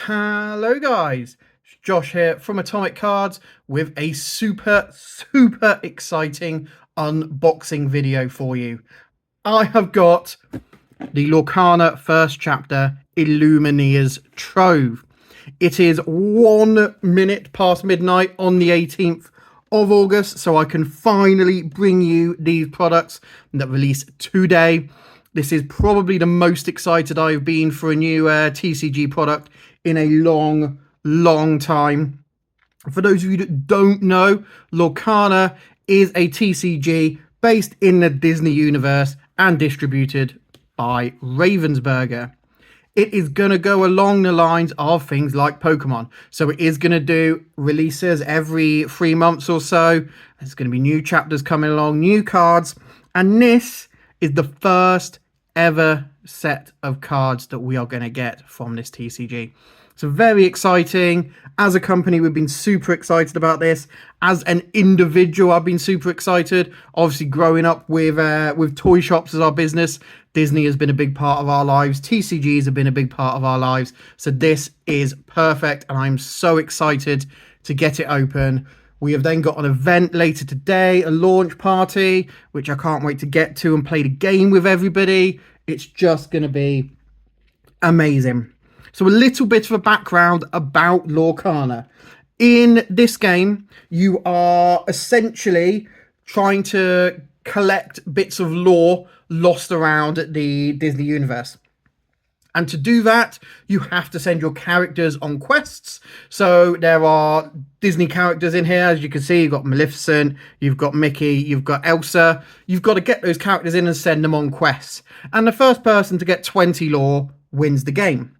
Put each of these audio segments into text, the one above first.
Hello guys, it's Josh here from Atomic Cards with a super exciting unboxing video for you. I have got the Lorcana first chapter, Illumineers Trove. It is 1 minute past midnight on the 18th of August, so I can finally bring you these products that release today. This is probably the most excited I've been for a new TCG product in a long time. For those of you that don't know, Lorcana is a TCG based in the Disney universe and distributed by Ravensburger. It is going to go along the lines of things like Pokemon. So it is going to do releases every 3 months or so. There's going to be new chapters coming along, new cards. And this is the first ever set of cards that we are going to get from this TCG. So very exciting. As a company, we've been super excited about this. As an individual, I've been super excited. Obviously, growing up with toy shops as our business, Disney has been a big part of our lives. TCGs have been a big part of our lives. So this is perfect, and I'm so excited to get it open. We have then got an event later today, a launch party, which I can't wait to get to and play the game with everybody. It's just going to be amazing. So a little bit of a background about Lorcana. In this game, you are essentially trying to collect bits of lore lost around the Disney universe. And to do that, you have to send your characters on quests. So there are Disney characters in here. As you can see, you've got Maleficent, you've got Mickey, you've got Elsa. You've got to get those characters in and send them on quests. And the first person to get 20 lore wins the game.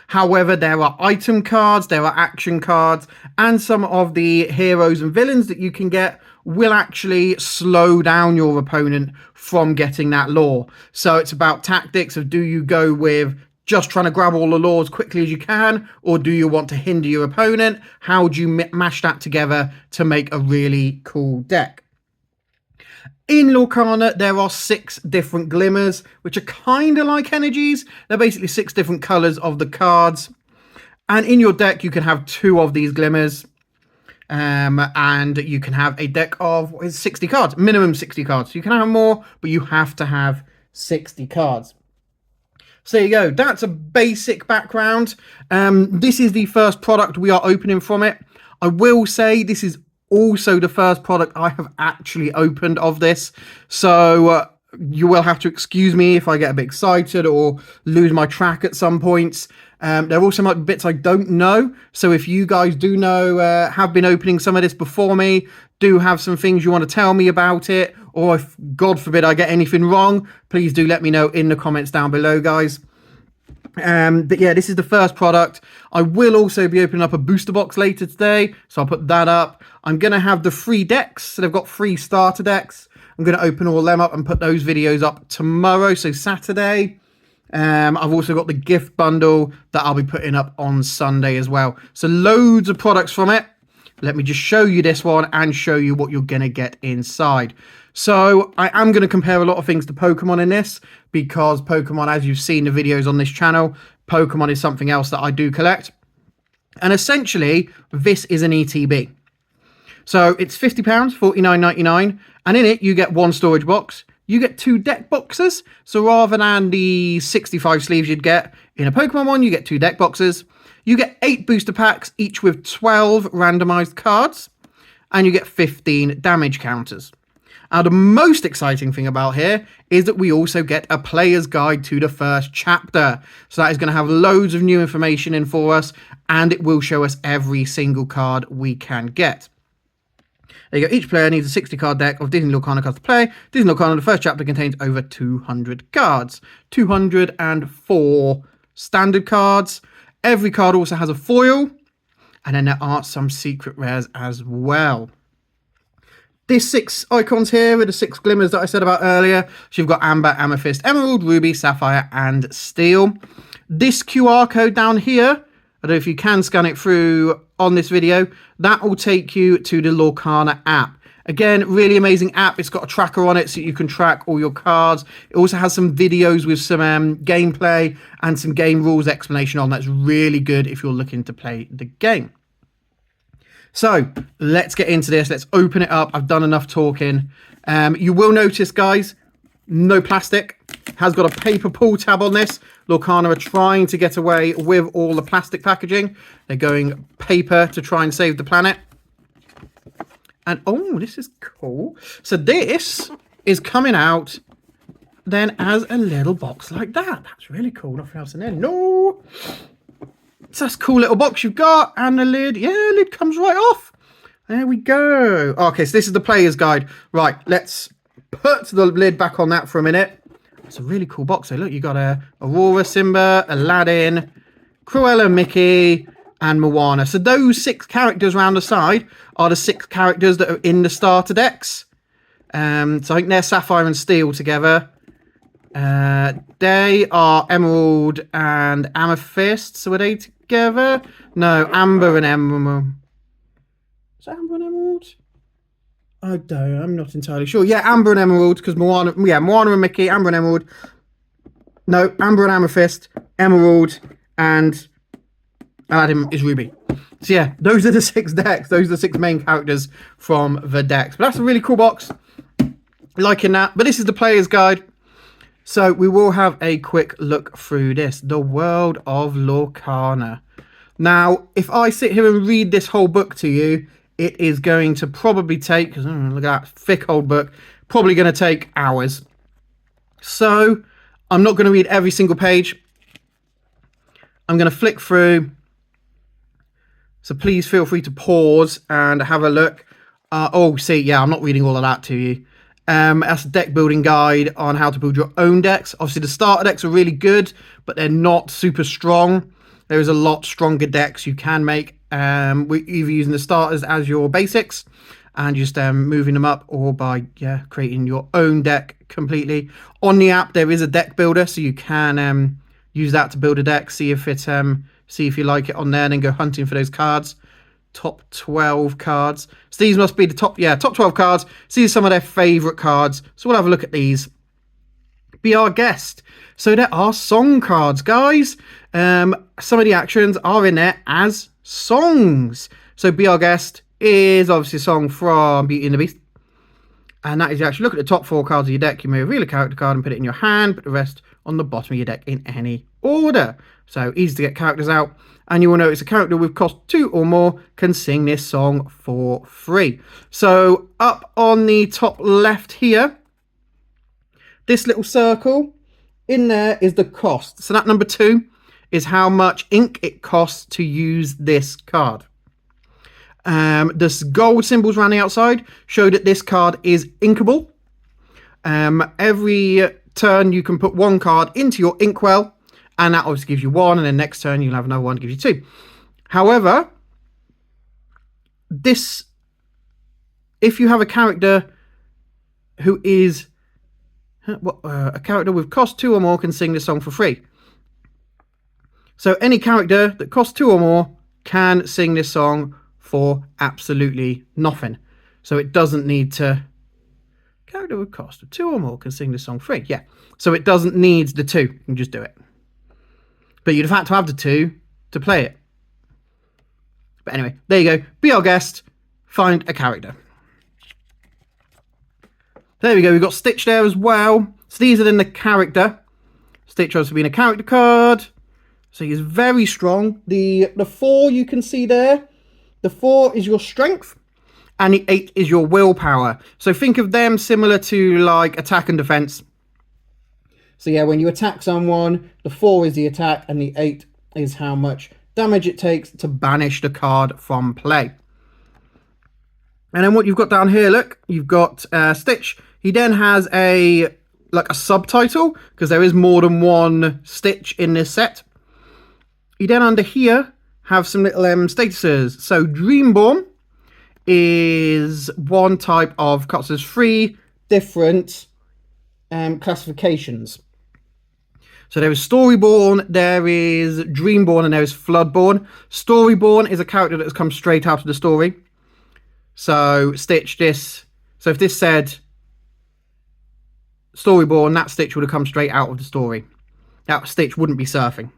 However, there are item cards, there are action cards, and some of the heroes and villains that you can get will actually slow down your opponent from getting that lore. So it's about tactics of, do you go with just trying to grab all the lore as quickly as you can, or do you want to hinder your opponent? How do you mash that together to make a really cool deck? In Lorcana, there are 6 different glimmers, which are kind of like energies. They're basically 6 different colours of the cards. And in your deck, you can have 2 of these glimmers. And you can have a deck of 60 cards, minimum 60 cards. So you can have more, but you have to have 60 cards. So there you go. That's a basic background. This is the first product we are opening from it. I will say this is also the first product I have actually opened of this, so you will have to excuse me if I get a bit excited or lose my track at some points. There also might be bits I don't know, so if you guys do know, have been opening some of this before me, do have some things you want to tell me about it, or if God forbid I get anything wrong, please do let me know in the comments down below, guys. But yeah, this is the first product. I will also be opening up a booster box later today, so I'll put that up. I'm going to have the 3 decks, so they've got 3 starter decks. I'm going to open all them up and put those videos up tomorrow, so Saturday. I've also got the gift bundle that I'll be putting up on Sunday as well. So loads of products from it. Let me just show you this one and show you what you're going to get inside. So I am going to compare a lot of things to Pokemon in this, because Pokemon, as you've seen the videos on this channel, Pokemon is something else that I do collect. And essentially, this is an ETB. So it's £50, $49.99, and in it you get 1 storage box. You get 2 deck boxes. So rather than the 65 sleeves you'd get in a Pokemon one, you get 2 deck boxes. You get 8 booster packs, each with 12 randomized cards, and you get 15 damage counters. Now, the most exciting thing about here is that we also get a player's guide to the first chapter. So that is going to have loads of new information in for us, and it will show us every single card we can get. There you go. Each player needs a 60-card deck of Disney Lorcana cards to play. Disney Lorcana, the first chapter, contains over 200 cards. 204 standard cards. Every card also has a foil. And then there are some secret rares as well. These 6 icons here are the 6 glimmers that I said about earlier. So you've got Amber, Amethyst, Emerald, Ruby, Sapphire, and Steel. This QR code down here, I don't know if you can scan it through on this video, that will take you to the Lorcana app. Again, really amazing app. It's got a tracker on it so you can track all your cards. It also has some videos with some gameplay and some game rules explanation on. That's really good if you're looking to play the game. So let's get into this. Let's open it up. I've done enough talking. You will notice, guys, no plastic. Has got a paper pull tab on this. Lorcana are trying to get away with all the plastic packaging. They're going paper to try and save the planet. And, oh, this is cool. So this is coming out then as a little box like that. That's really cool. Nothing else in there. No. So that's a cool little box you've got. And the lid. Yeah, lid comes right off. There we go. Okay, so this is the player's guide. Right, let's put the lid back on that for a minute. It's a really cool box. So look, you got a Aurora, Simba, Aladdin, Cruella, Mickey, and Moana. So those 6 characters around the side are the 6 characters that are in the starter decks. So I think they're Sapphire and Steel together. They are Emerald and Amethyst. So are they together? No, Amber and Emerald. Is that Amber and Emerald? I'm not entirely sure. Yeah, Amber and Emerald, because Moana and Mickey, Amber and Emerald. No, Amber and Amethyst, Emerald, and Aladdin is Ruby. So yeah, those are the 6 decks. Those are the 6 main characters from the decks. But that's a really cool box. Liking that. But this is the player's guide. So we will have a quick look through this. The World of Lorcana. Now, if I sit here and read this whole book to you, it is going to probably take, because look at that thick old book, probably going to take hours. So I'm not going to read every single page. I'm going to flick through. So please feel free to pause and have a look. I'm not reading all of that to you. That's a deck building guide on how to build your own decks. Obviously, the starter decks are really good, but they're not super strong. There's a lot stronger decks you can make. We're either using the starters as your basics and just moving them up, or by creating your own deck completely. On the app, there is a deck builder, so you can use that to build a deck. See if you like it on there, and then go hunting for those cards. Top 12 cards. So these must be the top 12 cards. So these are some of their favorite cards. So we'll have a look at these. Be our guest. So there are song cards, guys. Some of the actions are in there as songs. So Be Our Guest is obviously a song from Beauty and the Beast. And that is, you actually look at the top 4 cards of your deck. You may reveal a character card and put it in your hand, put the rest on the bottom of your deck in any order. So easy to get characters out. And you will notice a character with cost 2 or more can sing this song for free. So up on the top left here, this little circle, in there is the cost. So that number 2 is how much ink it costs to use this card. The gold symbols around the outside show that this card is inkable. Every turn you can put 1 card into your inkwell, and that obviously gives you 1, and then next turn you'll have another one to give you 2. However, if you have a character who is a character with cost 2 or more can sing this song for free. So any character that costs 2 or more can sing this song for absolutely nothing. So it doesn't need to... Character with cost of 2 or more can sing this song free. Yeah. So it doesn't need the 2. You can just do it. But you'd have had to have the 2 to play it. But anyway, there you go. Be our guest. Find a character. There we go. We've got Stitch there as well. So these are in the character. Stitch also being a character card. So he's very strong. The 4 you can see there. The 4 is your strength. And the 8 is your willpower. So think of them similar to like attack and defense. So yeah, when you attack someone, the 4 is the attack and the 8 is how much damage it takes to banish the card from play. And then what you've got down here, look, you've got Stitch. He then has a subtitle, because there is more than one Stitch in this set. You then under here have some little statuses. So Dreamborn is one type of card. So there's 3 different classifications. So there is Storyborn, there is Dreamborn, and there is Floodborn. Storyborn is a character that has come straight out of the story. So Stitch, this So if this said Storyborn, that Stitch would have come straight out of the story. That Stitch wouldn't be surfing.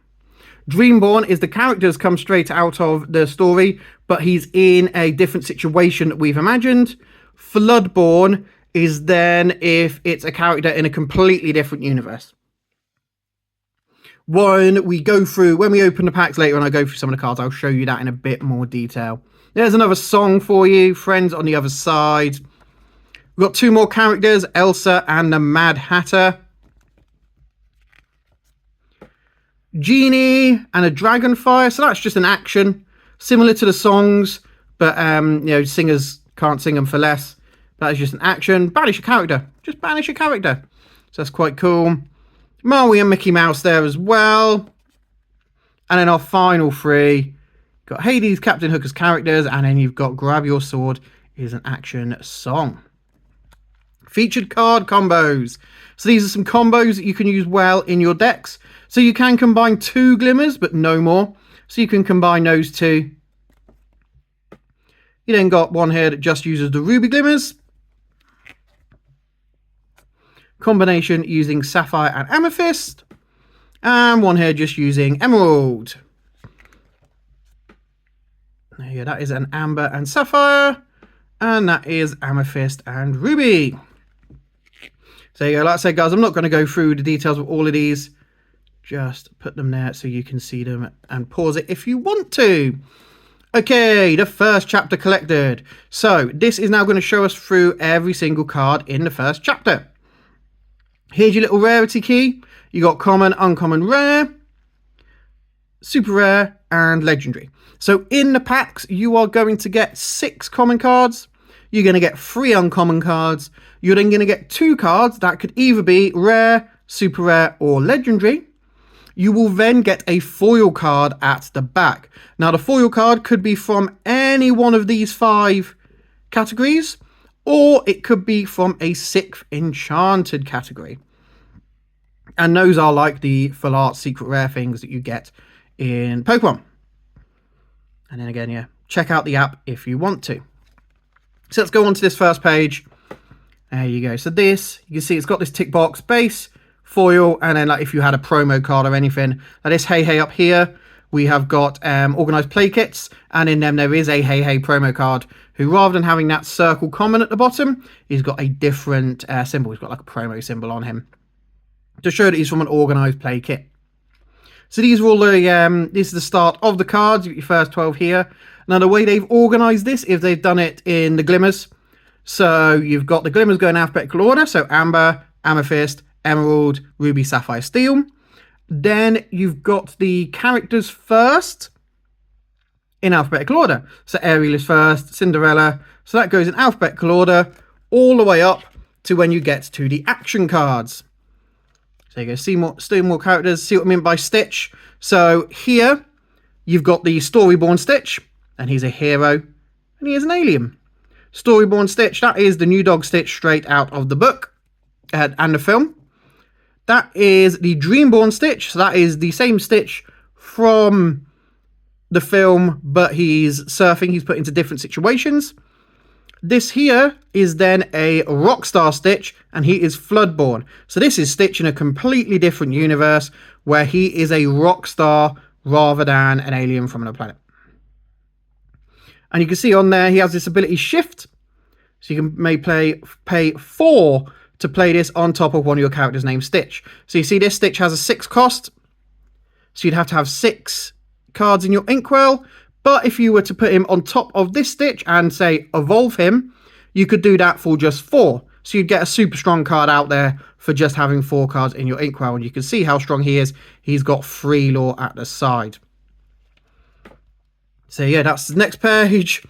Dreamborn is the characters come straight out of the story, but he's in a different situation that we've imagined. Floodborn is then if it's a character in a completely different universe. When we open the packs later and I go through some of the cards, I'll show you that in a bit more detail. There's another song for you, Friends on the Other Side. We've got 2 more characters, Elsa and the Mad Hatter. Genie and a Dragonfire. So that's just an action, similar to the songs, but singers can't sing them for less. That is just an action. Banish a character. Just banish a character. So that's quite cool. Maui and Mickey Mouse there as well. And then our final 3. Got Hades, Captain Hook as characters, and then you've got Grab Your Sword is an action song. Featured card combos. So these are some combos that you can use well in your decks. So you can combine 2 glimmers, but no more. So you can combine those 2. You then got one here that just uses the ruby glimmers. Combination using sapphire and amethyst. And one here just using emerald. Yeah, that is an amber and sapphire. And that is amethyst and ruby. So yeah, like I said, guys, I'm not going to go through the details of all of these. Just put them there so you can see them and pause it if you want to. Okay, the first chapter collected. So this is now going to show us through every single card in the first chapter. Here's your little rarity key. You got common, uncommon, rare, super rare, and legendary. So in the packs, you are going to get 6 common cards. You're going to get 3 uncommon cards. You're then going to get 2 cards that could either be rare, super rare, or legendary. You will then get a foil card at the back. Now, the foil card could be from any one of these 5 categories, or it could be from a 6th enchanted category. And those are like the full art secret rare things that you get in Pokemon. And then again, yeah, check out the app if you want to. So let's go on to this first page. There you go. So this, you can see it's got this tick box, base, foil, and then like if you had a promo card or anything. Now this Hey up here, we have got organized play kits, and in them there is a Hey promo card, who rather than having that circle common at the bottom, he's got a different symbol. He's got like a promo symbol on him to show that he's from an organized play kit. So these are all the, this is the start of the cards. You get your first 12 here. Now the way they've organized this is they've done it in the glimmers. So you've got the glimmers going in alphabetical order. So amber, amethyst, emerald, ruby, sapphire, steel. Then you've got the characters first in alphabetical order. So Ariel is first, Cinderella. So that goes in alphabetical order all the way up to when you get to the action cards. So you go, see more characters, see what I mean by Stitch. So here you've got the Storyborn Stitch, and he's a hero, and he is an alien. Storyborn Stitch, that is the new dog Stitch straight out of the book and the film. That is the Dreamborn Stitch, so that is the same Stitch from the film, but he's surfing, he's put into different situations. This here is then a Rockstar Stitch, and he is Floodborn. So this is Stitch in a completely different universe, where he is a rock star rather than an alien from another planet. And you can see on there, he has this ability Shift. So you can pay 4 to play this on top of one of your characters named Stitch. So you see this Stitch has a 6 cost. So you'd have to have 6 cards in your Inkwell. But if you were to put him on top of this Stitch and, say, evolve him, you could do that for just 4. So you'd get a super strong card out there for just having 4 cards in your Inkwell. And you can see how strong he is. He's got 3 lore at the side. So yeah, that's the next page.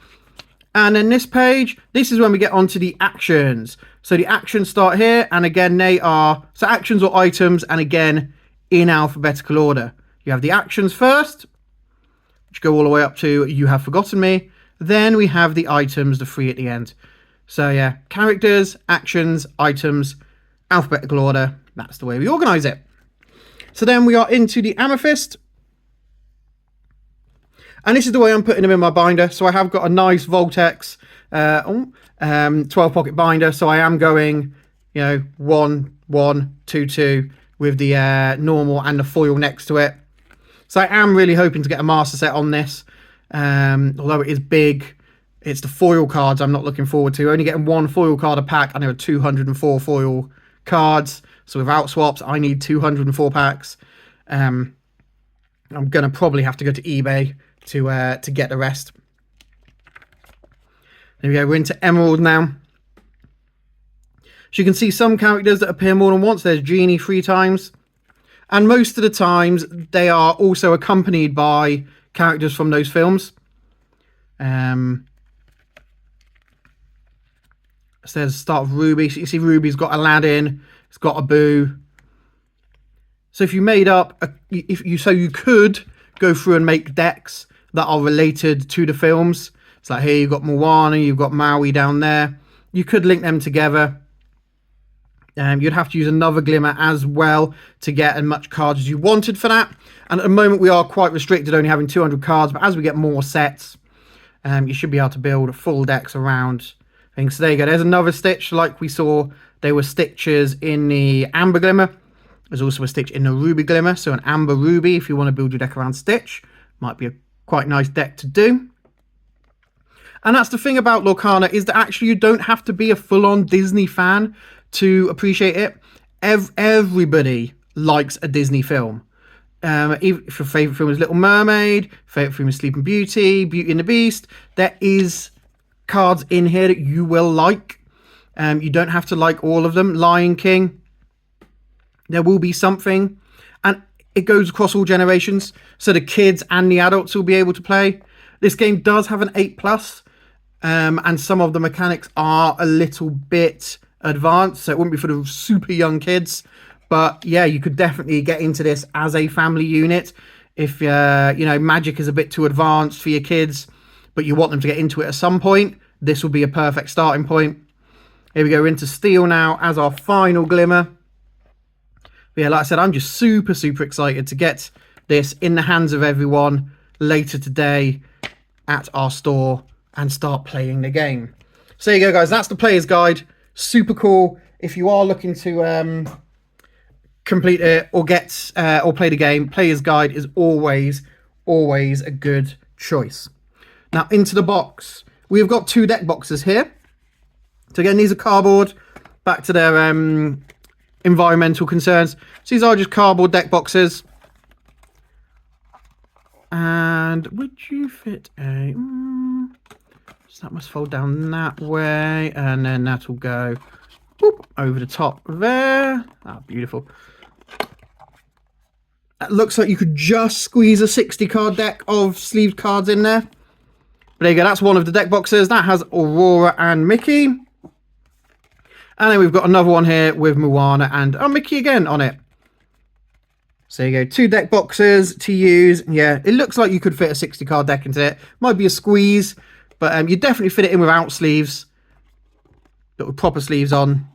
And then this page, this is when we get onto the actions. So the actions start here. And again, they are, so actions or items, and again, in alphabetical order. You have the actions first, which go all the way up to You Have Forgotten Me. Then we have the items, the 3 at the end. So yeah, characters, actions, items, alphabetical order. That's the way we organize it. So then we are into the amethyst. And this is the way I'm putting them in my binder. So I have got a nice Voltex 12 pocket binder. So I am going, you know, 1, 1, 2, 2 with the normal and the foil next to it. So I am really hoping to get a master set on this. Although it is big, it's the foil cards I'm not looking forward to. Only getting 1 foil card a pack, and there are 204 foil cards. So without swaps, I need 204 packs. I'm going to probably have to go to eBay to get the rest. There we go, we're into Emerald now. So you can see some characters that appear more than once. There's Genie 3 times. And most of the times, they are also accompanied by characters from those films. So there's the start of Ruby. So you see Ruby's got Aladdin. It's got Abu. So if you made up, you could go through and make decks that are related to the films. It's like here you've got Moana, you've got Maui down there. You could link them together. You'd have to use another Glimmer as well to get as much cards as you wanted for that. And at the moment we are quite restricted, only having 200 cards. But as we get more sets, you should be able to build full decks around things. So there you go. There's another Stitch like we saw. There were Stitches in the Amber Glimmer. There's also a Stitch in the Ruby Glimmer. So an Amber Ruby, if you want to build your deck around Stitch, might be a quite nice deck to do. And that's the thing about Lorcana, is that actually you don't have to be a full-on Disney fan to appreciate it. Everybody likes a Disney film. If your favourite film is Little Mermaid, favourite film is Sleeping Beauty, Beauty and the Beast, there is cards in here that you will like. You don't have to like all of them. Lion King, there will be something. And it goes across all generations. So the kids and the adults will be able to play. This game does have an 8+. And some of the mechanics are a little bit advanced, so it wouldn't be for the super young kids. But yeah, you could definitely get into this as a family unit. If you know, Magic is a bit too advanced for your kids, but you want them to get into it at some point, this will be a perfect starting point. Here we go, into Steel now as our final Glimmer. But yeah, like I said, I'm just super excited to get this in the hands of everyone later today at our store and start playing the game. So there you go, guys, that's the player's guide. Super cool. If you are looking to complete it or get or play the game, player's guide is always a good choice. Now into the box, we've got 2 deck boxes here. So again, these are cardboard. Back to their environmental concerns. So these are just cardboard deck boxes. And would you fit a? So that must fold down that way, and then that will go whoop, over the top there. Ah, beautiful. That looks like you could just squeeze a 60 card deck of sleeved cards in there. But there you go, that's one of the deck boxes. That has Aurora and Mickey. And then we've got another one here with Moana and Mickey again on it. So there you go, 2 deck boxes to use. Yeah, it looks like you could fit a 60 card deck into it. Might be a squeeze. But you definitely fit it in without sleeves. But with proper sleeves on,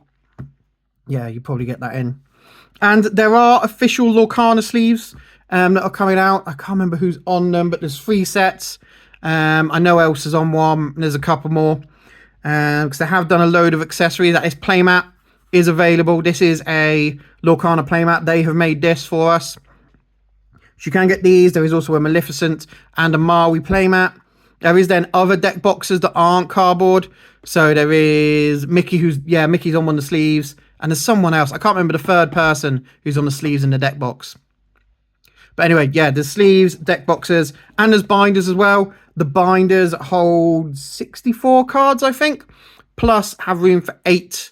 yeah, you probably get that in. And there are official Lorcana sleeves that are coming out. I can't remember who's on them, but there's 3 sets. I know Elsa's on one, and there's a couple more. Because they have done a load of accessories. That is playmat is available. This is a Lorcana playmat. They have made this for us. So you can get these. There is also a Maleficent and a Maui playmat. There is then other deck boxes that aren't cardboard. So there is Mickey, Mickey's on one of the sleeves. And there's someone else. I can't remember the third person who's on the sleeves in the deck box. But anyway, yeah, there's sleeves, deck boxes, and there's binders as well. The binders hold 64 cards, I think, plus have room for 8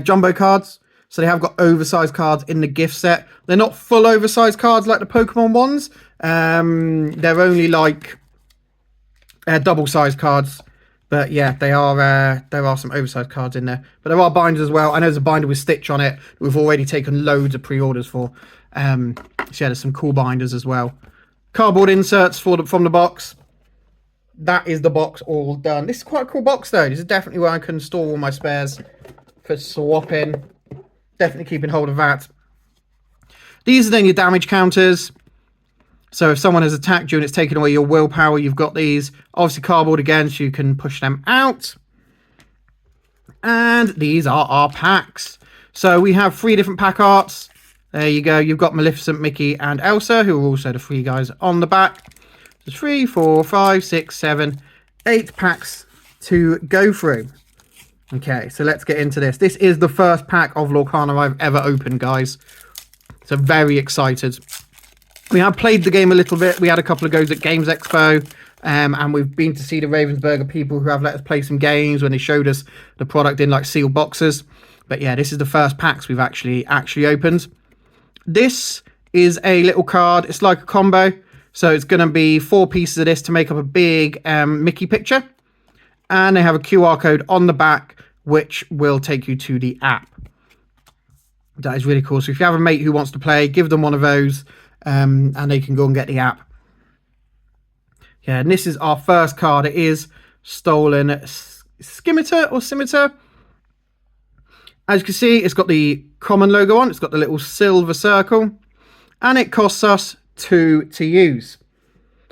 jumbo cards. So they have got oversized cards in the gift set. They're not full oversized cards like the Pokemon ones. They're only like double-sized cards, but yeah, there are some oversized cards in there. But there are binders as well. I know there's a binder with Stitch on it. We've already taken loads of pre-orders for. So yeah, there's some cool binders as well. Cardboard inserts from the box. That is the box all done. This is quite a cool box though. This is definitely where I can store all my spares for swapping. Definitely keeping hold of that. These are then your damage counters. So if someone has attacked you and it's taken away your willpower, you've got these. Obviously cardboard again, so you can push them out. And these are our packs. So we have 3 different pack arts. There you go. You've got Maleficent, Mickey, and Elsa, who are also the 3 guys on the back. There's 3, 4, 5, 6, 7, 8 packs to go through. Okay, so let's get into this. This is the first pack of Lorcana I've ever opened, guys. So very excited. We have played the game a little bit. We had a couple of goes at Games Expo. And we've been to see the Ravensburger people who have let us play some games when they showed us the product in like sealed boxes. But yeah, this is the first packs we've actually opened. This is a little card. It's like a combo. So it's going to be 4 pieces of this to make up a big Mickey picture. And they have a QR code on the back, which will take you to the app. That is really cool. So if you have a mate who wants to play, give them one of those and they can go and get the app. Yeah, and this is our first card. It is Stolen Scimitar. As you can see, it's got the common logo on. It's got the little silver circle. And it costs us 2 to use.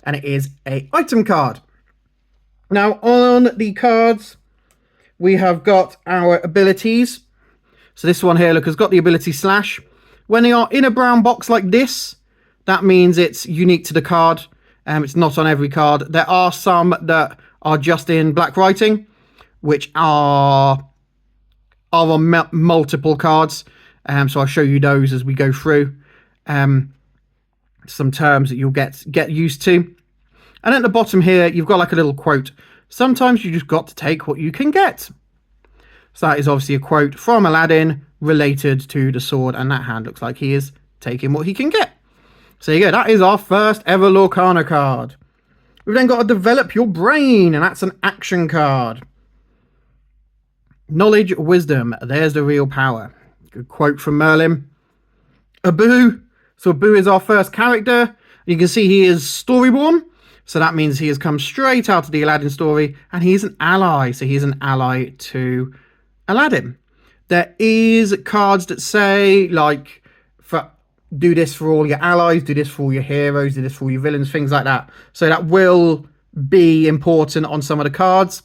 And it is an item card. Now, on the cards, we have got our abilities. So this one here, look, has got the ability Slash. When they are in a brown box like this, that means it's unique to the card. It's not on every card. There are some that are just in black writing, which are on multiple cards. So I'll show you those as we go through. Some terms that you'll get used to. And at the bottom here, you've got like a little quote. Sometimes you just got to take what you can get. So that is obviously a quote from Aladdin related to the sword. And that hand looks like he is taking what he can get. So there you go. That is our first ever Lorcana card. We've then got to develop your brain. And that's an action card. Knowledge, wisdom. There's the real power. Good quote from Merlin. Abu. So Abu is our first character. You can see he is storyborn. So that means he has come straight out of the Aladdin story. And he's an ally. So he's an ally to Aladdin. There is cards that say, like, do this for all your allies, do this for all your heroes, do this for all your villains, things like that. So that will be important on some of the cards.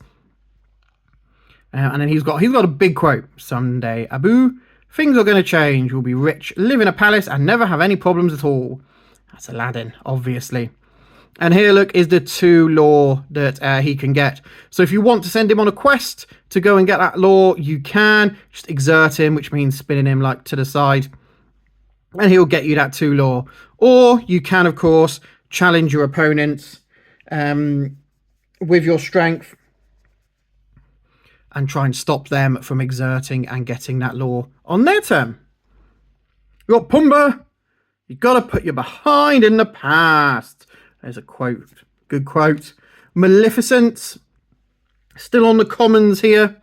And then he's got a big quote. Someday, Abu, things are going to change. We'll be rich, live in a palace, and never have any problems at all. That's Aladdin, obviously. And here, look, is the 2 lore that he can get. So if you want to send him on a quest to go and get that lore, you can. Just exert him, which means spinning him like to the side. And he'll get you that 2 lore. Or you can, of course, challenge your opponents with your strength and try and stop them from exerting and getting that lore on their turn. You got Pumbaa. You got to put your behind in the past. There's a quote. Good quote. Maleficent. Still on the commons here.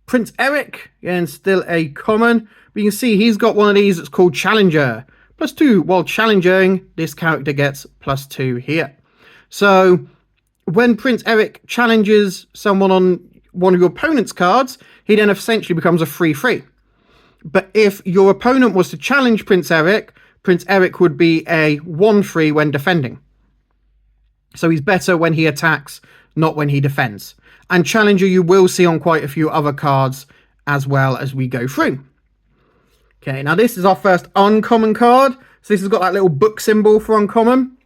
Prince Eric, again, still a common. But you can see he's got one of these that's called Challenger. +2. While challenging, this character gets +2 here. So when Prince Eric challenges someone on one of your opponent's cards, he then essentially becomes a 3/3. But if your opponent was to challenge Prince Eric would be a 1/3 when defending. So he's better when he attacks, not when he defends. And Challenger you will see on quite a few other cards as well as we go through. Okay, now this is our first uncommon card. So this has got that little book symbol for uncommon.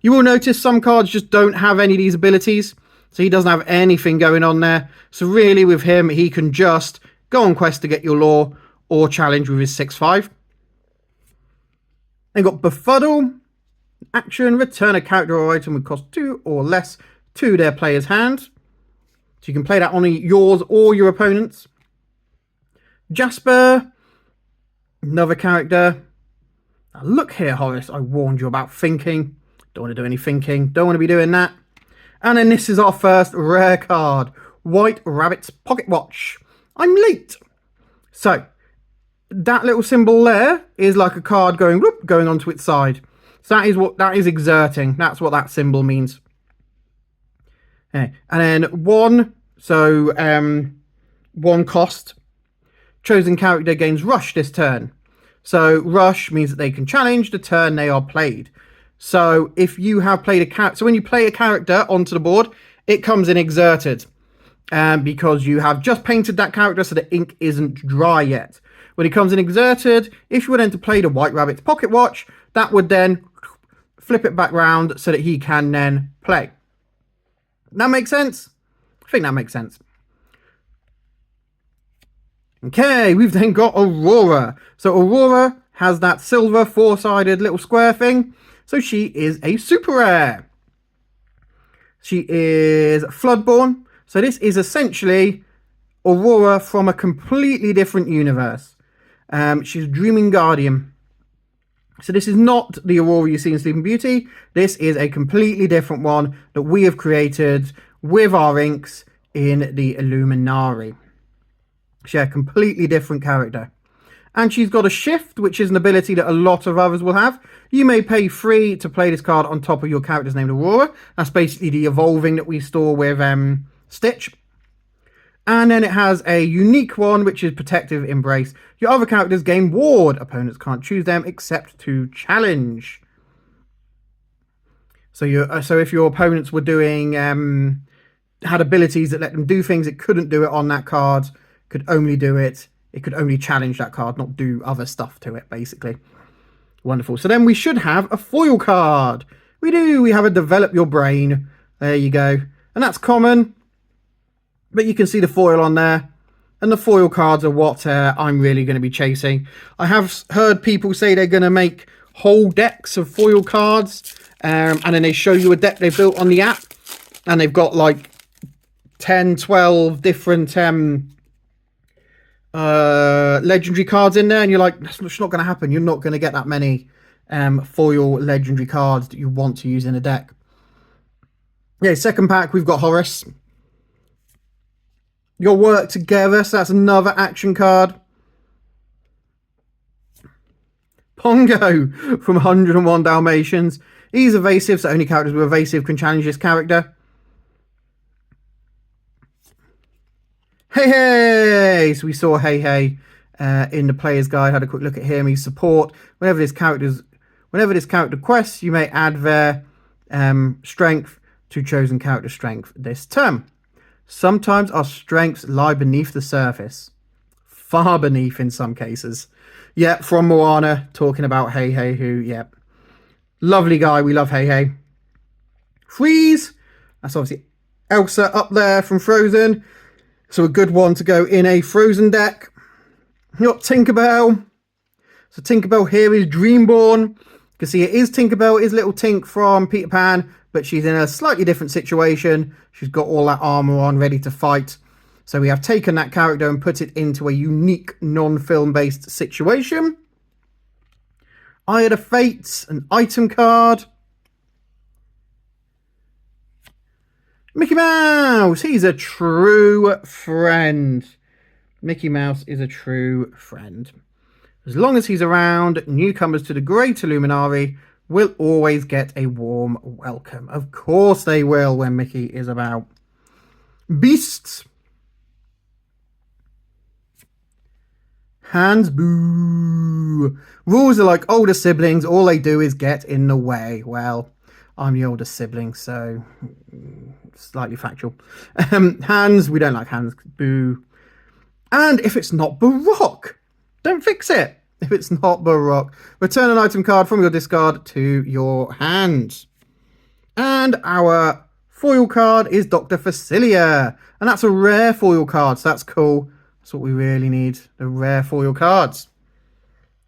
You will notice some cards just don't have any of these abilities. So he doesn't have anything going on there. So really with him, he can just go on quest to get your lore or challenge with his 6/5. Then got Befuddle. Action, return a character or item would cost 2 or less to their player's hand. So you can play that on yours or your opponent's. Jasper. Another character. Now look here, Horace. I warned you about thinking. Don't want to do any thinking. Don't want to be doing that. And then this is our first rare card. White Rabbit's Pocket Watch. I'm late. So that little symbol there is like a card going whoop, going onto its side. So that is exerting. That's what that symbol means. Okay. And then 1, so 1 cost. chosen character gains rush this turn. So rush means that they can challenge the turn they are played. So if you have played a character, so when you play a character onto the board, it comes in exerted. Because you have just painted that character so the ink isn't dry yet. When it comes in exerted, if you were then to play the White Rabbit's Pocket Watch, that would then flip it back round so that he can then play. That makes sense? I think that makes sense. Okay, we've then got Aurora. So Aurora has that silver four-sided little square thing. So she is a super rare. She is Floodborn. So this is essentially Aurora from a completely different universe. She's Dreaming Guardian. So this is not the Aurora you see in Sleeping Beauty. This is a completely different one that we have created with our inks in the Illuminari. She's a completely different character. And she's got a shift, which is an ability that a lot of others will have. You may pay 3 to play this card on top of your character's named Aurora. That's basically the evolving that we store with Stitch. And then it has a unique one, which is Protective Embrace. Your other characters gain Ward. Opponents can't choose them except to challenge. So if your opponents were doing had abilities that let them do things, it couldn't do it on that card. Could only do it. It could only challenge that card, not do other stuff to it, basically. Wonderful. So then we should have a foil card. We do. We have a Develop Your Brain. There you go. And that's common. But you can see the foil on there. And the foil cards are what I'm really going to be chasing. I have heard people say they're going to make whole decks of foil cards. And then they show you a deck they built on the app. And they've got like 10, 12 different legendary cards in there. And you're like, that's not going to happen. You're not going to get that many foil legendary cards that you want to use in a deck. Yeah, second pack, we've got Horace. Your Work Together, so that's another action card. Pongo from 101 Dalmatians. He's evasive, so only characters with evasive can challenge this character. Hey Hey! So we saw Hey Hey in the player's guide. Had a quick look at him. He's support. Whenever this character quests, you may add their strength to chosen character strength this turn. Sometimes our strengths lie beneath the surface. Far beneath in some cases. Yeah, from Moana, talking about Hey Hey, who, yeah. Lovely guy, we love Hey Hey. Freeze! That's obviously Elsa up there from Frozen. So a good one to go in a Frozen deck. You got Tinkerbell. So Tinkerbell here is Dreamborn. You can see it is Tinkerbell, it is little Tink from Peter Pan, but she's in a slightly different situation. She's got all that armor on, ready to fight. So we have taken that character and put it into a unique non-film based situation. Eye of the Fates, an item card. Mickey Mouse, he's a true friend. Mickey Mouse is a true friend. As long as he's around, newcomers to the Great Illuminari will always get a warm welcome. Of course they will when Mickey is about. Beasts. Hands, boo. Rules are like older siblings. All they do is get in the way. Well, I'm the older sibling, so slightly factual. Hands, we don't like hands. Boo. And if it's not Baroque, don't fix it. If it's not Baroque, return an item card from your discard to your hand. And our foil card is Dr. Facilia. And that's a rare foil card, so that's cool. That's what we really need, the rare foil cards.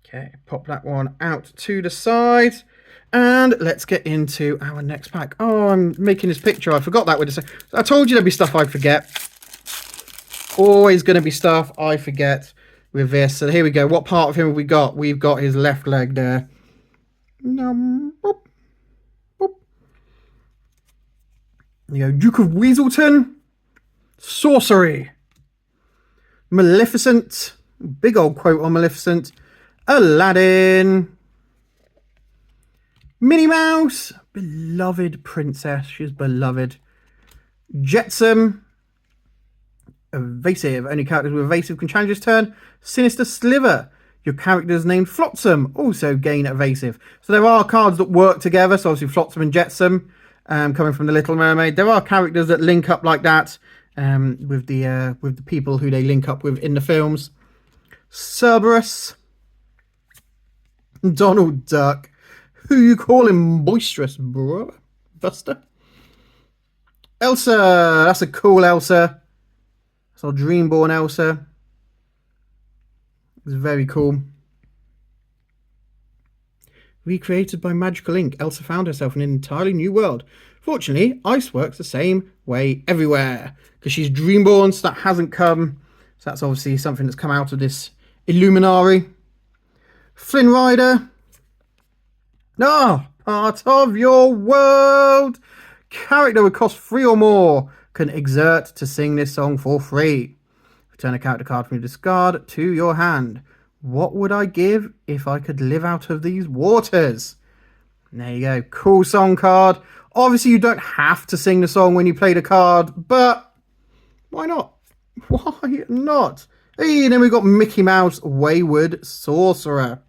Okay, pop that one out to the side. And let's get into our next pack. Oh, I'm making this picture. I forgot that with this. I told you there'd be stuff I forget. Always going to be stuff I forget with this. So here we go. What part of him have we got? We've got his left leg there. Boop, boop. You go, Duke of Weaselton. Sorcery. Maleficent. Big old quote on Maleficent. Aladdin. Minnie Mouse. Beloved princess. She's beloved. Jetsam. Evasive. Only characters with evasive can challenge this turn. Sinister Sliver. Your character is named Flotsam. Also gain evasive. So there are cards that work together. So obviously Flotsam and Jetsam, coming from the Little Mermaid. There are characters that link up like that, with the people who they link up with in the films. Cerberus. Donald Duck. Who you calling boisterous, bro? Buster. Elsa. That's a cool Elsa. That's our Dreamborn Elsa. It's very cool. Recreated by Magical Ink, Elsa found herself in an entirely new world. Fortunately, ice works the same way everywhere, because she's Dreamborn, so that hasn't come. So that's obviously something that's come out of this Illuminari. Flynn Rider. Part of your world. Character would cost 3 or more. Can exert to sing this song for free. Return a character card from your discard to your hand. What would I give if I could live out of these waters? There you go. Cool song card. Obviously, you don't have to sing the song when you play the card, but why not? Why not? Hey, and then we've got Mickey Mouse, Wayward Sorcerer.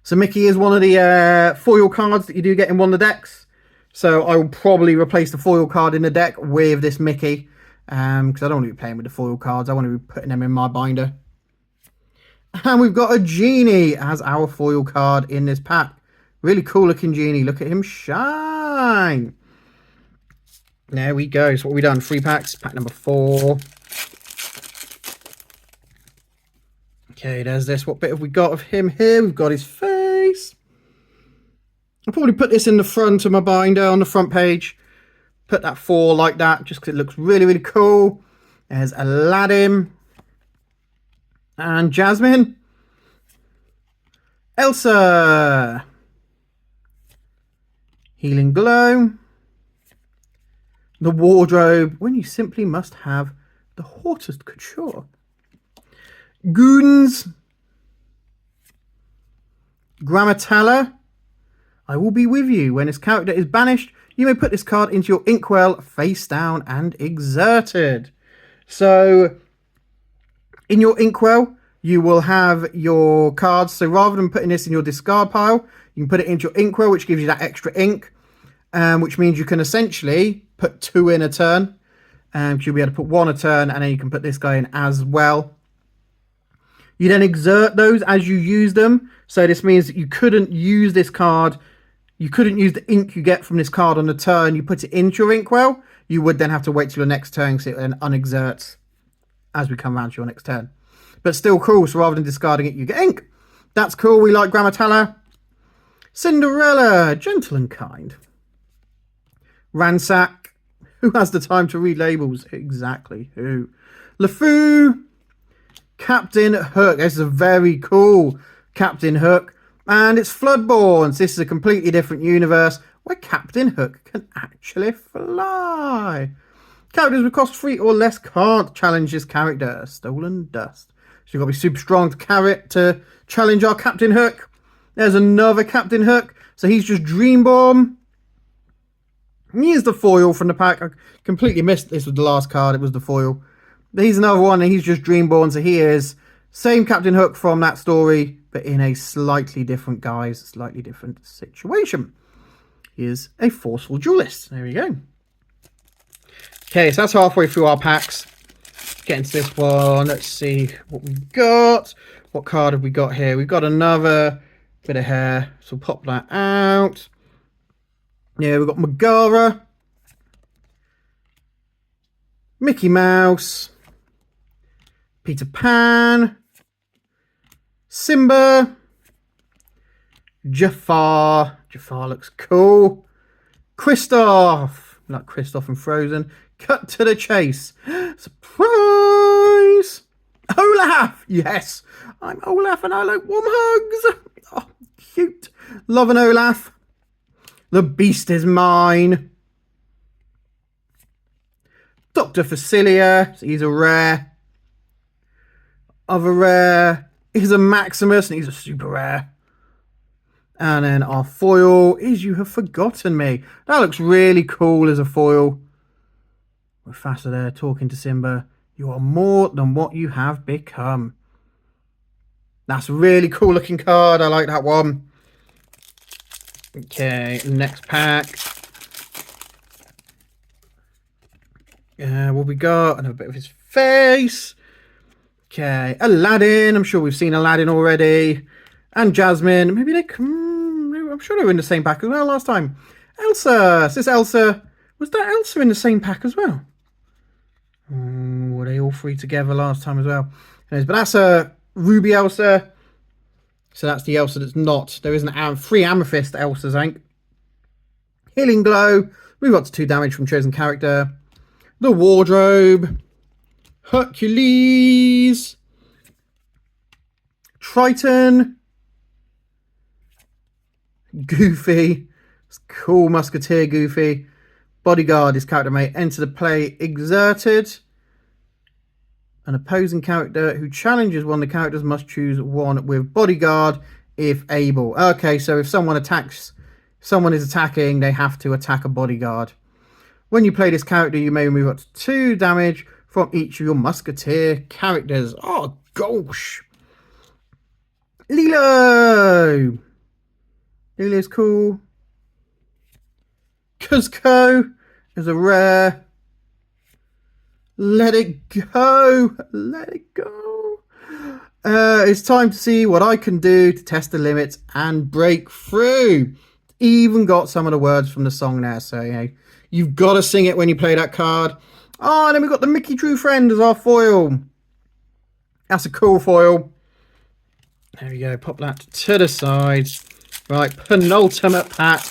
So Mickey is one of the foil cards that you do get in one of the decks. So I will probably replace the foil card in the deck with this Mickey. Because I don't want to be playing with the foil cards. I want to be putting them in my binder. And we've got a Genie as our foil card in this pack. Really cool looking Genie. Look at him shine. There we go. So what have we done? 3 packs. Pack number 4. Okay, there's this. What bit have we got of him here? We've got his face. I'll probably put this in the front of my binder on the front page. Put that 4 like that just because it looks really, really cool. There's Aladdin. And Jasmine. Elsa. Healing Glow. The Wardrobe. When you simply must have the Haute Couture. Goons. Grammatella. I will be with you. When this character is banished, you may put this card into your inkwell face down and exerted. So in your inkwell, you will have your cards. So rather than putting this in your discard pile, you can put it into your inkwell, which gives you that extra ink, which means you can essentially put 2 in a turn. You'll be able to put 1 a turn, and then you can put this guy in as well. You then exert those as you use them. So this means that you couldn't use this card. You couldn't use the ink you get from this card on the turn. You put it into your inkwell. You would then have to wait till your next turn so it then unexerts as we come around to your next turn. But still cool. So rather than discarding it, you get ink. That's cool. We like Grammatella. Cinderella, gentle and kind. Ransack. Who has the time to read labels? Exactly who. LeFou. Captain Hook. This is a very cool Captain Hook. And it's Floodborns. This is a completely different universe where Captain Hook can actually fly. Characters with cost 3 or less can't challenge this character. Stolen Dust. So you've got to be super strong to challenge our Captain Hook. There's another Captain Hook. So he's just Dreamborn. Here's the foil from the pack. I completely missed this with the last card. It was the foil. But he's another one, and he's just Dreamborn. So he is same Captain Hook from that story, but in a slightly different guise, slightly different situation. He is a forceful duelist. There we go. Okay, so that's halfway through our packs. Get into this one. Let's see what we've got. What card have we got here? We've got another bit of hair. So we'll pop that out. Yeah, we've got Megara. Mickey Mouse. Peter Pan. Simba. Jafar. Jafar looks cool. Kristoff. Like Kristoff and Frozen. Cut to the chase. Surprise! Olaf! Yes, I'm Olaf and I like warm hugs. Oh, cute. Love an Olaf. The beast is mine. Dr. Facilia. So he's a rare. Other rare is a Maximus, and he's a super rare. And then our foil is You Have Forgotten Me. That looks really cool as a foil. We're faster there, talking to Simba. You are more than what you have become. That's a really cool looking card. I like that one. Okay, next pack. What we got? And a bit of his face. Okay, Aladdin. I'm sure we've seen Aladdin already. And Jasmine. Maybe they come. I'm sure they were in the same pack as well last time. Elsa. Is this Elsa? Was that Elsa in the same pack as well? Were they all three together last time as well? Anyways, but that's a Ruby Elsa. So that's the Elsa that's not. There isn't 3 Amethyst Elsas, I think. Healing Glow. Move up to 2 damage from chosen character. The Wardrobe. Hercules. Triton. Goofy. It's cool Musketeer Goofy. Bodyguard. This character may enter the play exerted. An opposing character who challenges one of the characters must choose one with Bodyguard if able. Okay, so if someone is attacking, they have to attack a Bodyguard. When you play this character, you may move up to 2 damage from each of your Musketeer characters. Oh, gosh. Lilo. Lilo's cool. Cuzco is a rare. Let it go. Let it go. It's time to see what I can do to test the limits and break through. Even got some of the words from the song there. So, you know, you've got to sing it when you play that card. Oh, and then we've got the Mickey True Friend as our foil. That's a cool foil. There we go. Pop that to the side. Right, penultimate pack.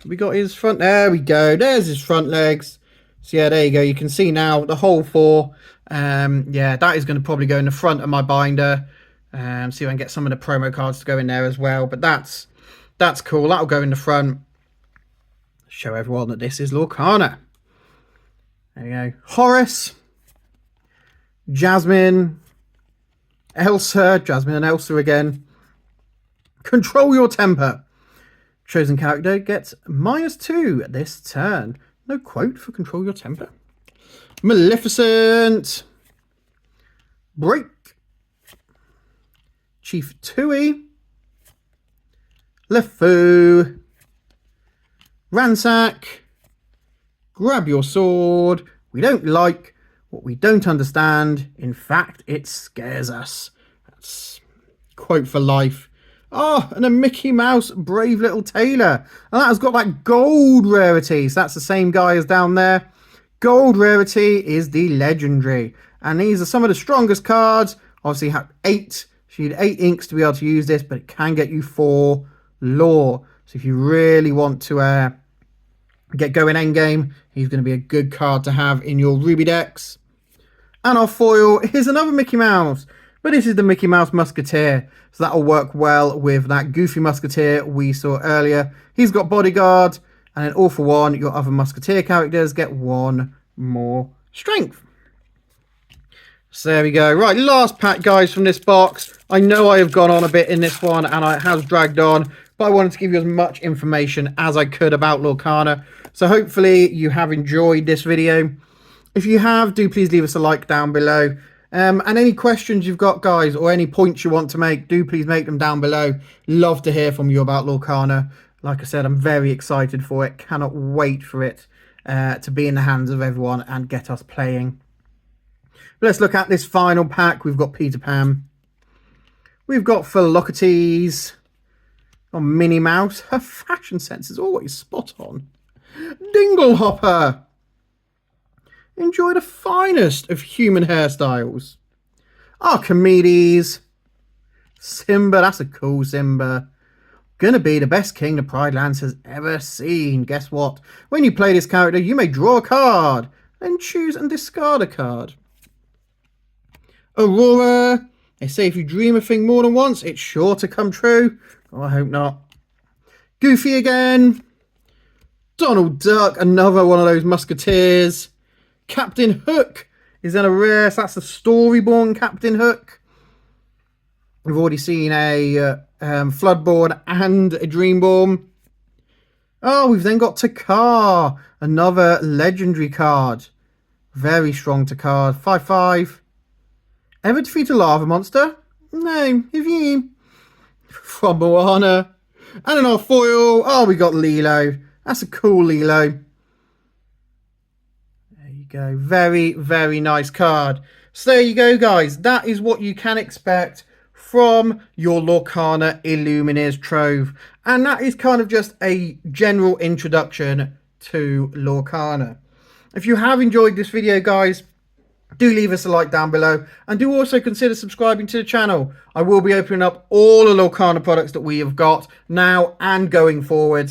We got his front. There we go. There's his front legs. So yeah, there you go. You can see now the whole 4. Yeah, that is going to probably go in the front of my binder. See if I can get some of the promo cards to go in there as well. But that's cool. That'll go in the front. Show everyone that this is Lorcana. There you go. Horace. Jasmine. Elsa. Jasmine and Elsa again. Control your temper. Chosen character gets -2 this turn. No quote for control your temper. Maleficent. Break. Chief Tui. LeFou. Ransack. Grab your sword. We don't like what we don't understand. In fact, it scares us. That's quote for life. Oh, and a Mickey Mouse Brave Little Tailor. And that has got that gold rarity. So that's the same guy as down there. Gold rarity is the legendary. And these are some of the strongest cards. Obviously, you have 8. So you need 8 inks to be able to use this, but it can get you 4 lore. So if you really want to get going endgame, he's going to be a good card to have in your Ruby decks. And our foil is another Mickey Mouse. But this is the Mickey Mouse Musketeer. So that'll work well with that Goofy Musketeer we saw earlier. He's got Bodyguard. And then all for one, your other Musketeer characters get 1 more strength. So there we go. Right, last pack, guys, from this box. I know I have gone on a bit in this one, and it has dragged on. But I wanted to give you as much information as I could about Lorcana. So hopefully you have enjoyed this video. If you have, do please leave us a like down below. And any questions you've got, guys, or any points you want to make, do please make them down below. Love to hear from you about Lorcana. Like I said, I'm very excited for it. Cannot wait for it to be in the hands of everyone and get us playing. But let's look at this final pack. We've got Peter Pan. We've got Philocrates. Oh, Minnie Mouse. Her fashion sense is always spot on. Dinglehopper. Enjoy the finest of human hairstyles. Archimedes. Simba. That's a cool Simba. Gonna be the best king the Pride Lands has ever seen. Guess what? When you play this character, you may draw a card. Then choose and discard a card. Aurora. They say if you dream a thing more than once, it's sure to come true. Oh, I hope not. Goofy again. Donald Duck. Another one of those Musketeers. Captain Hook is in a rare. So that's the Storyborn Captain Hook. We've already seen a Floodborn and a Dreamborn. Oh, we've then got Takar, another legendary card. Very strong Takar. 5/5. Ever defeat a lava monster? No, have you? From Moana. And in our foil, oh, we got Lilo. That's a cool Lilo. There you go. Very, very nice card. So there you go, guys. That is what you can expect from your Lorcana Illumineers Trove. And that is kind of just a general introduction to Lorcana. If you have enjoyed this video, guys, do leave us a like down below, and do also consider subscribing to the channel. I will be opening up all the Lorcana products that we have got now and going forwards.